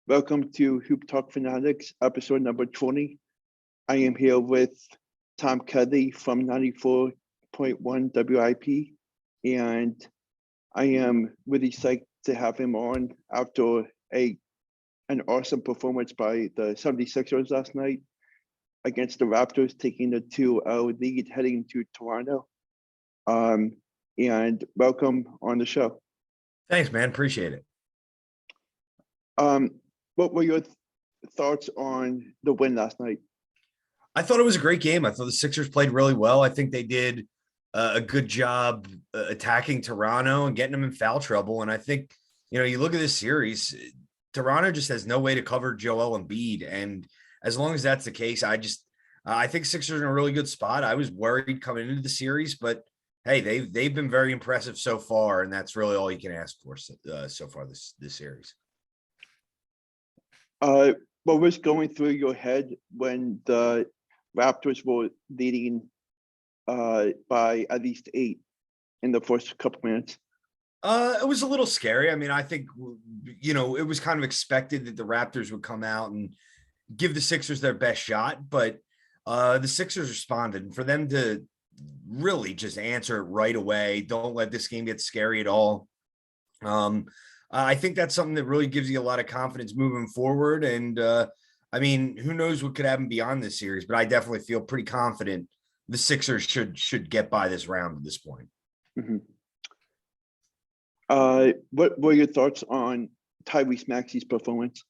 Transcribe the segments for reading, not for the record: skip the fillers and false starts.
Welcome to Hoop Talk Fanatics, episode number 20. I am here with Tom Kelly from 94.1 WIP, and I am really psyched to have him on after an awesome performance by the 76ers last night against the Raptors, taking the 2-0 lead heading into Toronto. And welcome on the show. Thanks, man. Appreciate it. What were your thoughts on the win last night? I thought it was a great game. I thought the Sixers played really well. I think they did a good job attacking Toronto and getting them in foul trouble. And I think, you look at this series, Toronto just has no way to cover Joel Embiid. And as long as that's the case, I think Sixers are in a really good spot. I was worried coming into the series, but hey, they've been very impressive so far, and that's really all you can ask for so far this series. What was going through your head when the Raptors were leading by at least 8 in the first couple minutes? It was a little scary. I mean, I think, it was kind of expected that the Raptors would come out and give the Sixers their best shot, but the Sixers responded. And for them to really just answer it right away, don't let this game get scary at all. I think that's something that really gives you a lot of confidence moving forward. And who knows what could happen beyond this series, but I definitely feel pretty confident the Sixers should get by this round at this point. Mm-hmm. What were your thoughts on Tyrese Maxey's performance?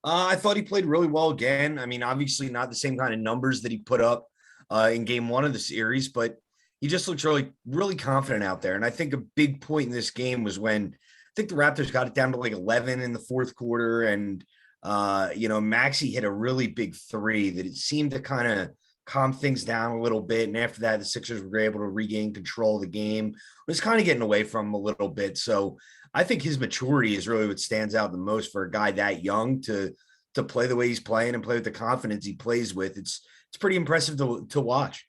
I thought he played really well again. I mean, obviously not the same kind of numbers that he put up in game 1 of the series, but he just looks really, really confident out there. And I think a big point in this game was when I think the Raptors got it down to like 11 in the fourth quarter. And, Maxey hit a really big 3 that it seemed to kind of calm things down a little bit. And after that, the Sixers were able to regain control of the game. It was kind of getting away from him a little bit. So I think his maturity is really what stands out the most for a guy that young to play the way he's playing and play with the confidence he plays with. It's pretty impressive to watch.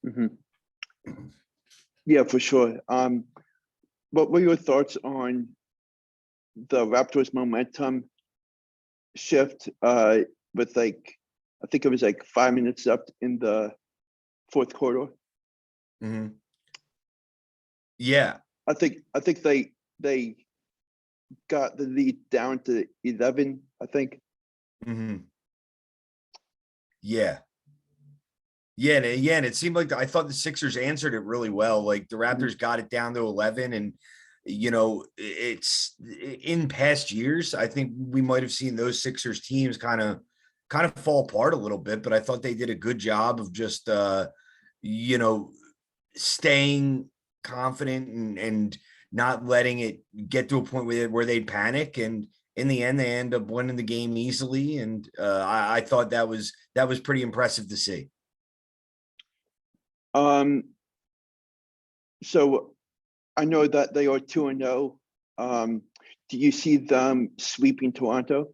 Mm-hmm. Yeah, for sure. What were your thoughts on the Raptors' momentum shift with I think it was 5 minutes left in the fourth quarter? Mm-hmm. Yeah, I think they got the lead down to 11. I think. Mm-hmm. Yeah, and it seemed like I thought the Sixers answered it really well. Like the Raptors got it down to 11, and it's in past years, I think we might have seen those Sixers teams kind of fall apart a little bit, but I thought they did a good job of just staying confident and not letting it get to a point where they'd panic. And in the end, they end up winning the game easily. And I thought that was pretty impressive to see. So I know that they are 2-0. Do you see them sweeping Toronto?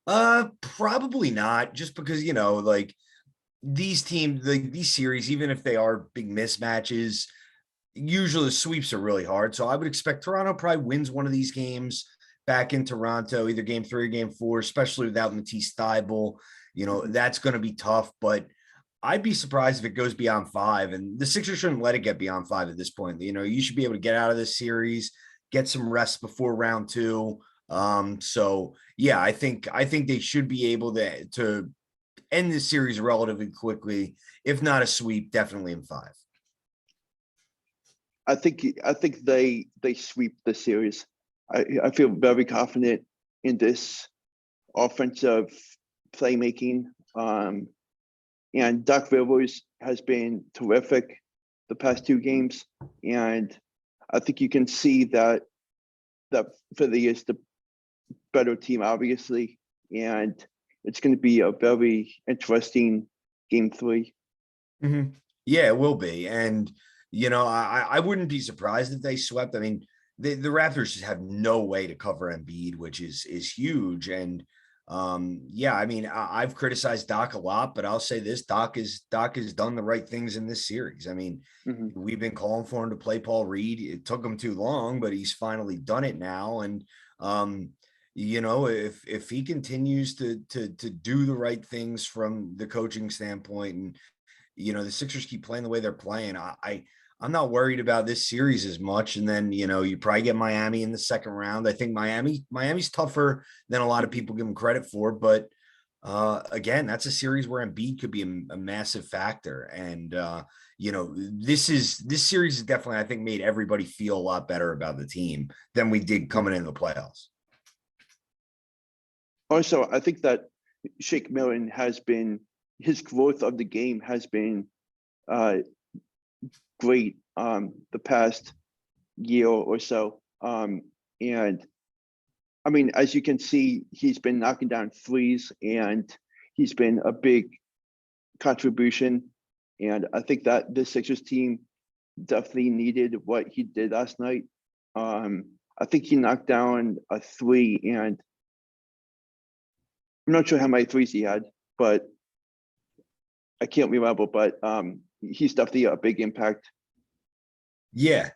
Probably not, just because, these teams, these series, even if they are big mismatches, usually the sweeps are really hard. So I would expect Toronto probably wins one of these games back in Toronto, either game 3 or game 4, especially without Matisse Thybulle. That's going to be tough, but I'd be surprised if it goes beyond 5, and the Sixers shouldn't let it get beyond 5 at this point. You should be able to get out of this series, get some rest before round 2. So yeah, I think they should be able to end this series relatively quickly, if not a sweep, definitely in 5. I think they sweep the series. I feel very confident in this offensive playmaking. And Doc Rivers has been terrific the past 2 games, and I think you can see that Philly is the better team, obviously, and it's going to be a very interesting game 3. Mm-hmm. Yeah, it will be. And, I wouldn't be surprised if they swept. I mean, the Raptors just have no way to cover Embiid, which is huge. And I've criticized Doc a lot, but I'll say this: Doc has done the right things in this series. I mean, we've been calling for him to play Paul Reed. It took him too long, but he's finally done it now. And if he continues to do the right things from the coaching standpoint, and the Sixers keep playing the way they're playing, I'm not worried about this series as much. And then, you probably get Miami in the second round. I think Miami's tougher than a lot of people give them credit for, but again, that's a series where Embiid could be a massive factor. And this series has definitely, I think, made everybody feel a lot better about the team than we did coming into the playoffs. Also, I think that Shake Milton his growth of the game has been great the past year or so. And I mean, as you can see, he's been knocking down threes and he's been a big contribution. And I think that the Sixers team definitely needed what he did last night. I think he knocked down a three, and I'm not sure how many threes he had, but I can't remember, but he's definitely a big impact. Yeah.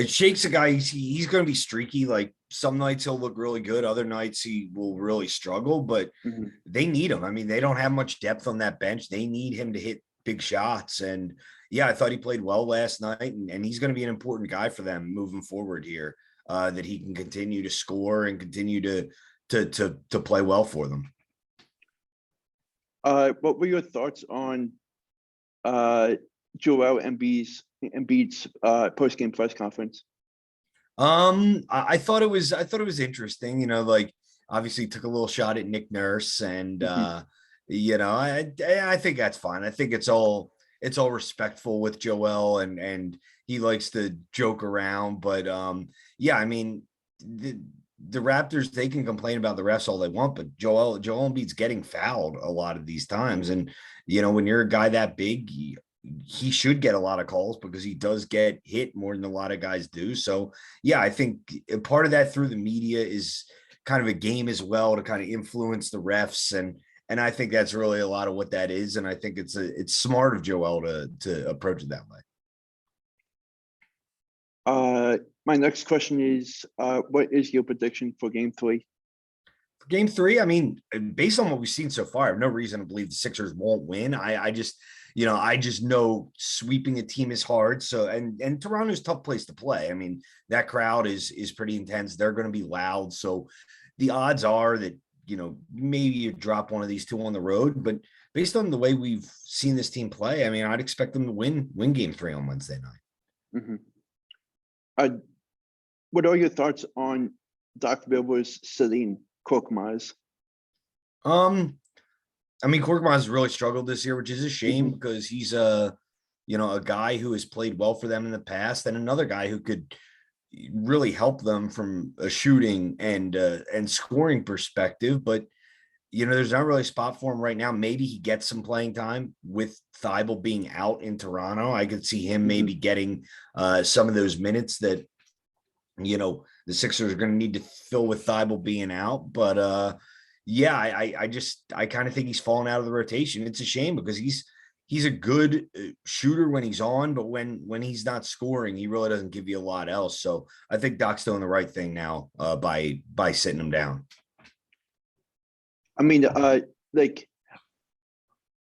Shake's a guy, he's going to be streaky. Like some nights he'll look really good. Other nights he will really struggle, but they need him. I mean, they don't have much depth on that bench. They need him to hit big shots. And yeah, I thought he played well last night, and he's going to be an important guy for them moving forward here, that he can continue to score and continue to play well for them. What were your thoughts on Joel Embiid's post-game press conference? I thought it was interesting. Like obviously took a little shot at Nick Nurse, and I think that's fine. I think it's all respectful with Joel, and he likes to joke around. But yeah, I mean, the Raptors, they can complain about the refs all they want, but Joel Embiid's getting fouled a lot of these times. And, when you're a guy that big, he should get a lot of calls because he does get hit more than a lot of guys do. So yeah, I think part of that through the media is kind of a game as well to kind of influence the refs. And I think that's really a lot of what that is. And I think it's smart of Joel to approach it that way. My next question is, what is your prediction for Game 3? For Game 3, I mean, based on what we've seen so far, I have no reason to believe the Sixers won't win. I just know sweeping a team is hard. So, and Toronto's a tough place to play. I mean, that crowd is pretty intense. They're going to be loud. So the odds are that, maybe you drop one of these two on the road, but based on the way we've seen this team play, I mean, I'd expect them to win Game 3 on Wednesday night. What are your thoughts on Doc Rivers sitting Korkmaz? I mean, Korkmaz has really struggled this year, which is a shame because he's a guy who has played well for them in the past, and another guy who could really help them from a shooting and scoring perspective. But there's not really a spot for him right now. Maybe he gets some playing time with Thibault being out in Toronto. I could see him maybe getting some of those minutes that the Sixers are going to need to fill with Thibault being out. But yeah, I kind of think he's fallen out of the rotation. It's a shame because he's a good shooter when he's on, but when he's not scoring, he really doesn't give you a lot else. So I think Doc's doing the right thing now by sitting him down. I mean, like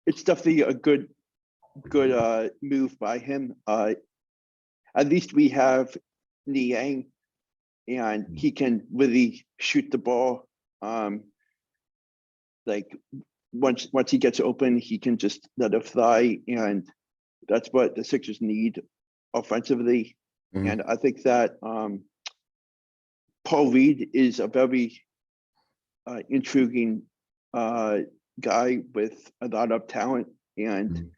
it's definitely a good move by him. At least we have Niang, and he can really shoot the ball. Like once he gets open, he can just let it fly, and that's what the Sixers need offensively. And I think that Paul Reed is a very intriguing guy with a lot of talent, and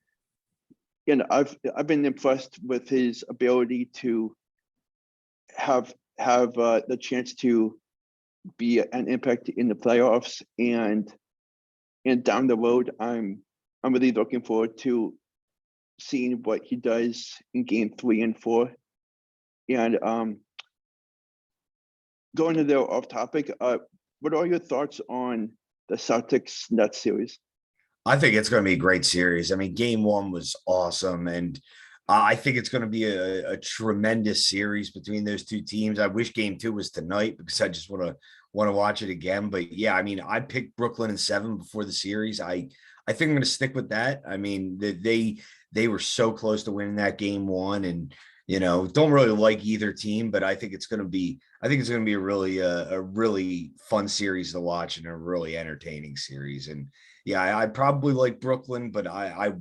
I've been impressed with his ability to have the chance to be an impact in the playoffs, and down the road, I'm really looking forward to seeing what he does in Game 3 and 4. And going a little off topic, what are your thoughts on the Celtics Nets series? I think it's going to be a great series. I mean, Game 1 was awesome, and I think it's going to be a tremendous series between those two teams. I wish Game 2 was tonight because I just want want to watch it again. But yeah, I mean, I picked Brooklyn in 7 before the series. I think I'm going to stick with that. I mean, they were so close to winning that game 1, and don't really like either team, but I think it's going to be a really fun series to watch and a really entertaining series. And yeah, I probably like Brooklyn, but I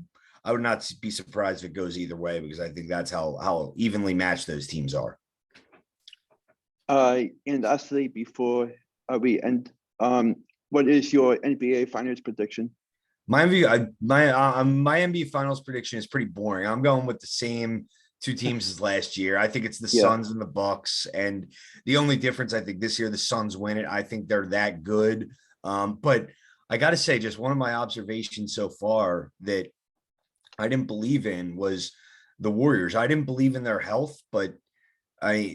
would not be surprised if it goes either way, because I think that's how evenly matched those teams are. And lastly, before we end, what is your NBA Finals prediction? My NBA Finals prediction is pretty boring. I'm going with the same two teams as last year. I think it's the Yeah. Suns and the Bucks, and the only difference, I think this year the Suns win it. I think they're that good. But I got to say, just one of my observations so far that I didn't believe in was the Warriors. I didn't believe in their health, but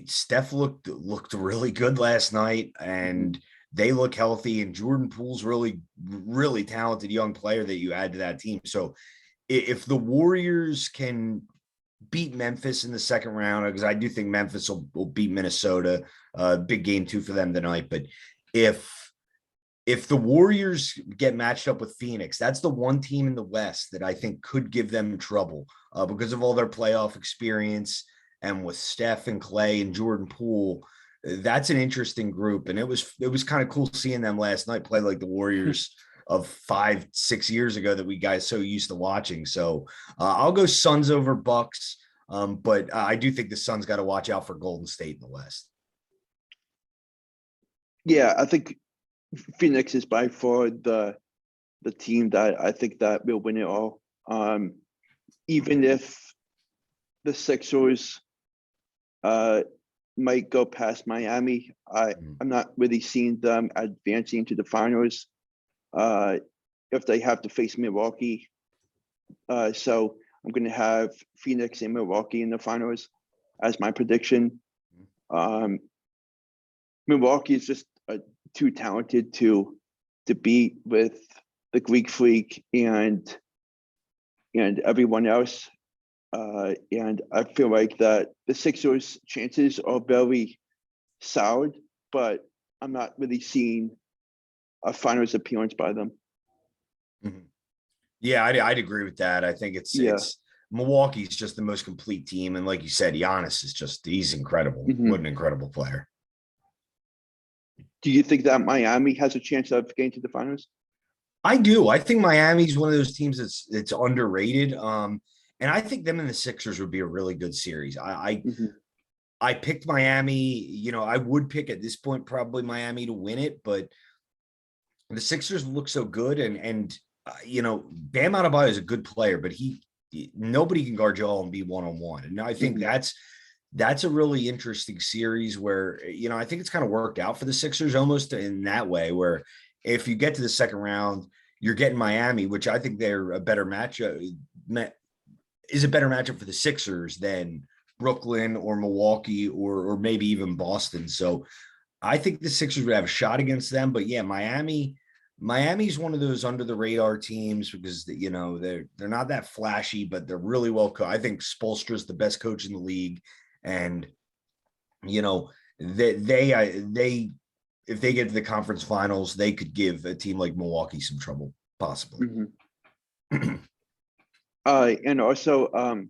Steph looked really good last night, and they look healthy. And Jordan Poole's really talented young player that you add to that team. So if the Warriors can beat Memphis in the second round, because I do think Memphis will beat Minnesota, big game 2 for them tonight. But if the Warriors get matched up with Phoenix, that's the one team in the West that I think could give them trouble because of all their playoff experience. And with Steph and Clay and Jordan Poole, that's an interesting group. And it was kind of cool seeing them last night play like the Warriors of 5-6 years ago that we guys so used to watching. So I'll go Suns over Bucks. But I do think the Suns got to watch out for Golden State in the West. Yeah, I think Phoenix is by far the team that I think that will win it all. Even if the Sixers might go past Miami, I'm not really seeing them advancing to the finals if they have to face Milwaukee. So I'm going to have Phoenix and Milwaukee in the finals as my prediction. Milwaukee is just too talented to beat with the Greek Freak and everyone else. And I feel like that the Sixers' chances are very solid, but I'm not really seeing a finals appearance by them. Yeah, I'd agree with that. I think it's Milwaukee's just the most complete team. And like you said, Giannis is he's incredible. What an incredible player. Do you think that Miami has a chance of getting to the finals? I do. I think Miami's one of those teams that's underrated. And I think them and the Sixers would be a really good series. I picked Miami. I would pick at this point probably Miami to win it, but the Sixers look so good, and Bam Adebayo is a good player, but nobody can guard Joel and be one-on-one. And I think that's a really interesting series where, I think it's kind of worked out for the Sixers almost in that way, where if you get to the second round, you're getting Miami, which I think they're a better matchup for the Sixers than Brooklyn or Milwaukee or maybe even Boston. So I think the Sixers would have a shot against them. But yeah, Miami's one of those under the radar teams because they're not that flashy, but they're really well coached. I think Spoelstra's the best coach in the league, and they if they get to the conference finals, they could give a team like Milwaukee some trouble, possibly. And also,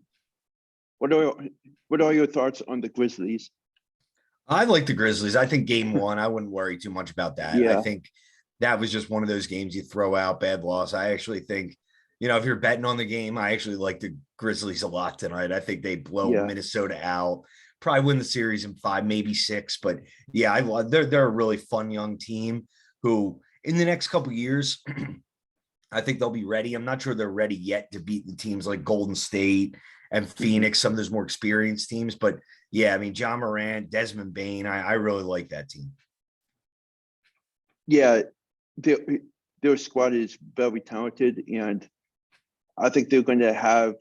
what are your thoughts on the Grizzlies? I like the Grizzlies. I think game 1, I wouldn't worry too much about that. Yeah. I think that was just one of those games you throw out, bad loss. I actually think, if you're betting on the game, I actually like the Grizzlies a lot tonight. I think they blow Minnesota out, probably win the series in 5, maybe 6. But yeah, they're a really fun young team who in the next couple of years, I think they'll be ready. I'm not sure they're ready yet to beat the teams like Golden State and Phoenix, some of those more experienced teams. But yeah, I mean, John Morant, Desmond Bane, I really like that team. Yeah, their squad is very talented, and I think they're going to have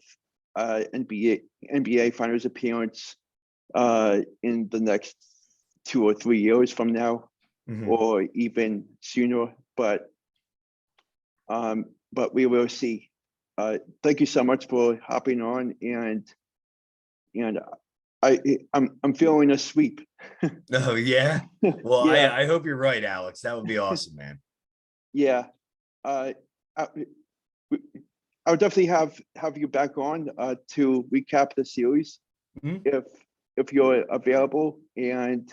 NBA Finals appearance in the next 2 or 3 years from now, or even sooner. But we will see. Thank you so much for hopping on, and I'm feeling a sweep. Oh yeah. Well, Yeah, I hope you're right, Alex. That would be awesome, man. yeah. Uh, I, I'll definitely have you back on to recap the series Mhm. if you're available. And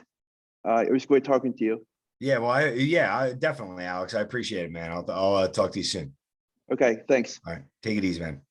it was great talking to you. Yeah, well, I definitely, Alex. I appreciate it, man. I'll talk to you soon. Okay, thanks. All right, take it easy, man.